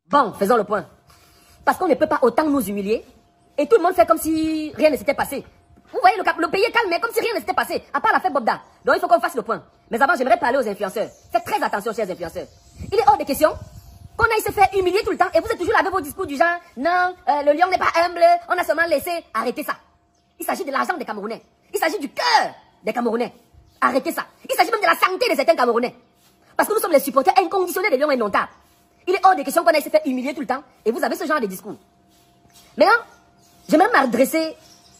Bon, faisons le point. Parce qu'on ne peut pas autant nous humilier et tout le monde fait comme si rien ne s'était passé. Vous voyez, le pays est calme, mais comme si rien ne s'était passé, à part l'affaire Bobda. Donc il faut qu'on fasse le point. Mais avant, j'aimerais parler aux influenceurs. Faites très attention, chers influenceurs. Il est hors de question qu'on aille se faire humilier tout le temps et vous êtes toujours là avec vos discours du genre, non, le lion n'est pas humble, on a seulement laissé. Arrêtez ça. Il s'agit de l'argent des Camerounais. Il s'agit du cœur des Camerounais. Arrêtez ça. Il s'agit même de la santé de certains Camerounais. Parce que nous sommes les supporters inconditionnels des Lions indomptables. Il est hors de question qu'on aille se faire humilier tout le temps et vous avez ce genre de discours. Maintenant, j'aimerais m'adresser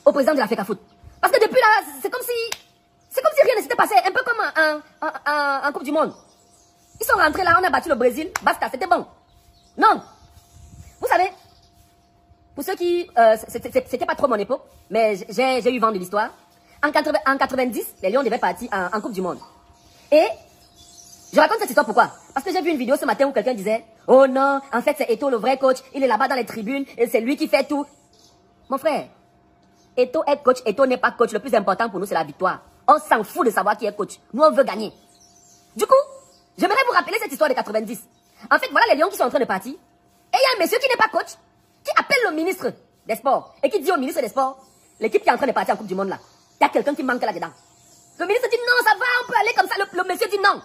au président de la FECAFOOT. Parce que depuis là, c'est comme si rien ne s'était passé. Un peu comme en Coupe du Monde. Ils sont rentrés là, on a battu le Brésil, basta, c'était bon. Non. Vous savez, pour ceux qui... c'était pas trop mon époque, mais j'ai eu vent de l'histoire. En 90, les Lions devaient partir en Coupe du Monde. Et je raconte cette histoire pourquoi? Parce que j'ai vu une vidéo ce matin où quelqu'un disait « Oh non, en fait c'est Eto'o le vrai coach, il est là-bas dans les tribunes, et c'est lui qui fait tout. » Mon frère, Eto'o est coach, Eto'o n'est pas coach. Le plus important pour nous, c'est la victoire. On s'en fout de savoir qui est coach. Nous, on veut gagner. Du coup, j'aimerais vous rappeler cette histoire de 90. En fait, voilà les Lions qui sont en train de partir. Et il y a un monsieur qui n'est pas coach, qui appelle le ministre des Sports. Et qui dit au ministre des Sports, l'équipe qui est en train de partir en Coupe du Monde là, il y a quelqu'un qui manque là-dedans. Le ministre dit non, ça va, on peut aller comme ça. Le monsieur dit non.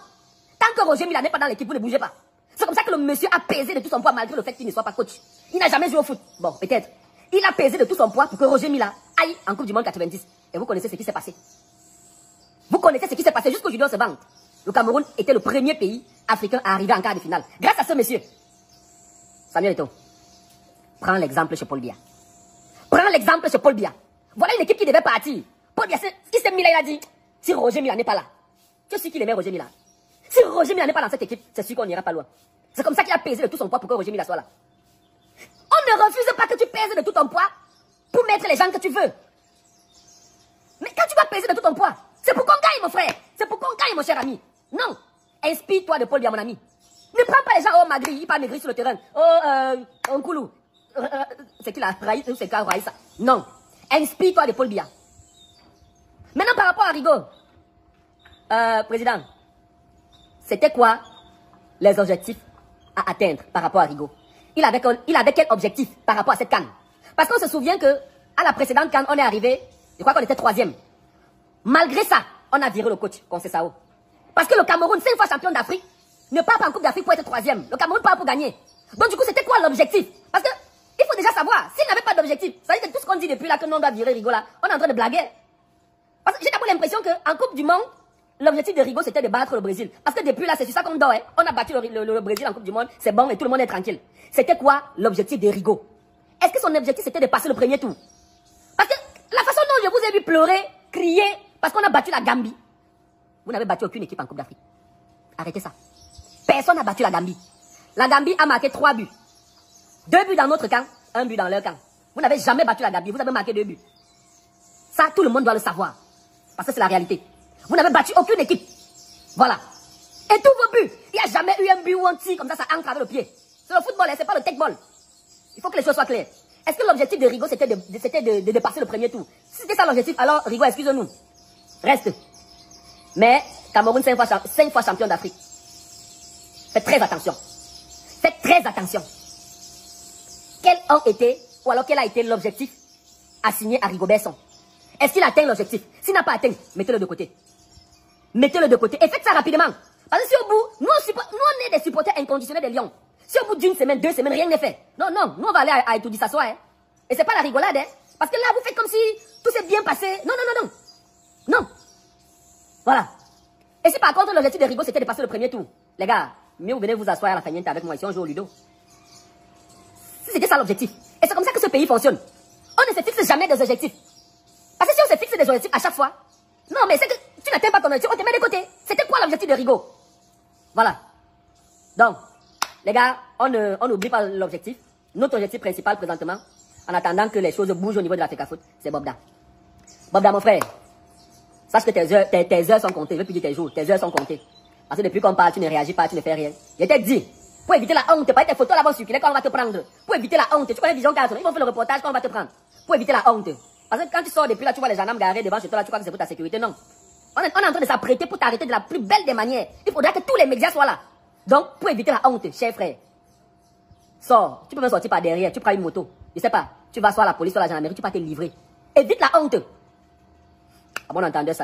Tant que Roger Mila n'est pas dans l'équipe, vous ne bougez pas. C'est comme ça que le monsieur a pesé de tout son poids malgré le fait qu'il ne soit pas coach. Il n'a jamais joué au foot. Bon, peut-être. Il a pesé de tout son poids pour que Roger Mila aille en Coupe du Monde 90. Et vous connaissez ce qui s'est passé. Vous connaissez ce qui s'est passé jusqu'aujourd'hui, on se vante. Le Cameroun était le premier pays africain à arriver en quart de finale. Grâce à ce monsieur. Samuel Eto'o, prends l'exemple chez Paul Biya. Prends l'exemple chez Paul Biya. Voilà une équipe qui devait partir. Paul Biya, il s'est mis là, il a dit, si Roger Mila n'est pas là, je suis qui aimait Roger Mila. Si Roger Mila n'est pas dans cette équipe, c'est sûr qu'on n'ira pas loin. C'est comme ça qu'il a pesé de tout son poids pour que Roger Mila soit là. On ne refuse pas que tu pèses de tout ton poids pour mettre les gens que tu veux. Mais quand tu vas peser de tout ton poids, c'est pour qu'on gagne, mon frère. C'est pour qu'on gagne, mon cher ami. Non. Inspire-toi de Paul Biya, mon ami. Ne prends pas les gens, oh, Magri, il pas maigri sur le terrain. Oh, Nkoulou. C'est qui là? Raïs, c'est quoi, Raïs? Non. Inspire-toi de Paul Biya. Maintenant, par rapport à Rigo. Président, c'était quoi les objectifs à atteindre par rapport à Rigo? Il avait quel objectif par rapport à cette CAN? Parce qu'on se souvient que à la précédente CAN, on est arrivé, je crois qu'on était 3e. Malgré ça, on a viré le coach, Conceição. Parce que le Cameroun, 5 fois champion d'Afrique, ne part pas en Coupe d'Afrique pour être 3e. Le Cameroun part pour gagner. Donc du coup, c'était quoi l'objectif? Parce que il faut déjà savoir, s'il n'avait pas d'objectif, ça veut dire que tout ce qu'on dit depuis là, que nous on doit virer Rigo là, on est en train de blaguer. Parce que j'ai d'abord l'impression qu'en Coupe du Monde, l'objectif de Rigo, c'était de battre le Brésil. Parce que depuis là, c'est sur ça qu'on dort. Hein. On a battu le Brésil en Coupe du Monde, c'est bon et tout le monde est tranquille. C'était quoi l'objectif de Rigo? Est-ce que son objectif, c'était de passer le premier tour? Parce que la façon dont je vous ai vu pleurer, crier, parce qu'on a battu la Gambie. Vous n'avez battu aucune équipe en Coupe d'Afrique. Arrêtez ça. Personne n'a battu la Gambie. La Gambie a marqué 3 buts. 2 buts dans notre camp, 1 but dans leur camp. Vous n'avez jamais battu la Gambie, vous avez marqué 2 buts. Ça, tout le monde doit le savoir. Parce que c'est la réalité. Vous n'avez battu aucune équipe. Voilà. Et tous vos buts, il n'y a jamais eu un but où on tire comme ça entre avec le pied. C'est le football, c'est pas le tech-ball. Il faut que les choses soient claires. Est-ce que l'objectif de Rigo, c'était de passer le premier tour? Si c'était ça l'objectif, alors Rigo, excusez-nous. Reste. Mais Cameroun, 5 fois champion d'Afrique. Faites très attention. Faites très attention. Quel a été l'objectif assigné à Rigo Besson? Est-ce qu'il a atteint l'objectif? S'il n'a pas atteint, mettez-le de côté. Mettez-le de côté et faites ça rapidement. Parce que si au bout, nous on est des supporters inconditionnels des Lions. Si au bout d'une semaine, 2 semaines, rien n'est fait. Non, non, nous on va aller à Etoudi s'asseoir. Hein. Et c'est pas la rigolade. Hein. Parce que là, vous faites comme si tout s'est bien passé. Non, non, non, non. Non. Voilà. Et si par contre l'objectif de Rigo c'était de passer le premier tour, les gars, mieux vous venez vous asseoir à la faniente avec moi ici, on joue au Ludo. Si c'était ça l'objectif. Et c'est comme ça que ce pays fonctionne. On ne se fixe jamais des objectifs. Parce que si on se fixe des objectifs à chaque fois, non mais c'est que tu n'atteins pas ton objectif, on te met de côté. C'était quoi l'objectif de Rigo? Voilà. Donc, les gars, on n'oublie pas l'objectif. Notre objectif principal présentement, en attendant que les choses bougent au niveau de la FECAFOOT, c'est Bobda. Bobda, mon frère, sache que tes heures sont comptées. Je veux plus dire tes jours, tes heures sont comptées. Parce que depuis qu'on parle, tu ne réagis pas, tu ne fais rien. Je t'ai dit, pour éviter la honte, pas tes photos là-bas circuler quand on va te prendre. Pour éviter la honte, tu connais Vision 4, ils vont faire le reportage quand on va te prendre. Pour éviter la honte. Parce que quand tu sors depuis là, tu vois les gendarmes garés devant chez toi là, tu crois que c'est pour ta sécurité. Non. On est en train de s'apprêter pour t'arrêter de la plus belle des manières. Il faudra que tous les médias soient là. Donc, pour éviter la honte, chers frères, Sors. Tu peux même sortir par derrière. Tu prends une moto. Je sais pas. Tu vas soit à la police, soit à la gendarmerie. Tu vas te livrer. Évite la honte. À bon entendeur, salut.